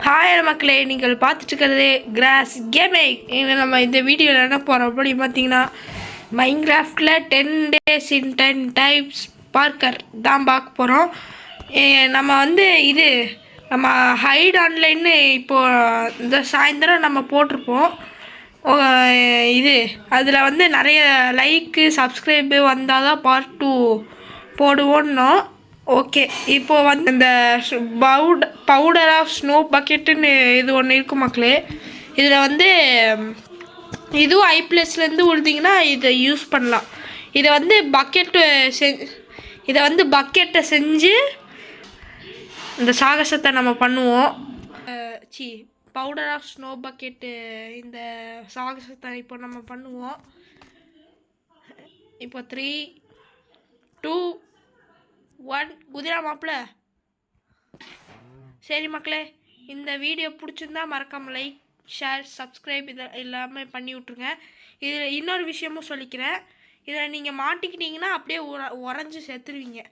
Hi மக்களே, நீங்கள் பார்த்துட்டு இருக்கிறது கிராஸ் கேமிங். நம்ம இந்த வீடியோவில் என்ன போகிறோம் அப்படி பார்த்தீங்கன்னா, மைன்கிராஃப்டில் 10 days in 10 types பார்க்கர் தான் பார்க்க போகிறோம். நம்ம நம்ம ஹைட் ஆன்லைன்னு இப்போது இந்த சாயந்தரம் நம்ம போட்டிருப்போம். அதில் நிறைய லைக்கு சப்ஸ்கிரைபு வந்தால் தான் பார்ட் 2 போடுவோன்னோம். ஓகே, இப்போது இந்த பவுடர் ஆஃப் ஸ்னோ பக்கெட்டுன்னு இது ஒன்று இருக்கும் மக்களே. இதில் இதுவும் ஐப்ளஸ்லேருந்து உழுதிங்கன்னா இதை யூஸ் பண்ணலாம். இதை பக்கெட்டை செஞ்சு இந்த சாகசத்தை நம்ம பண்ணுவோம். பவுடர் ஆஃப் ஸ்னோ பக்கெட்டு இந்த சாகசத்தை இப்போ நம்ம பண்ணுவோம். இப்போ 3, 2, 1 குதிரா மாப்பிள்ள. சரி மக்களே, இந்த வீடியோ பிடிச்சிருந்தா மறக்காமல் லைக், ஷேர், சப்ஸ்கிரைப் இதை எல்லாமே பண்ணி விட்ருங்க. இதில் இன்னொரு விஷயமும் சொல்லிக்கிறேன். இதில் நீங்கள் மாட்டிக்கிட்டீங்கன்னா அப்படியே உறைஞ்சி செத்துருவீங்க.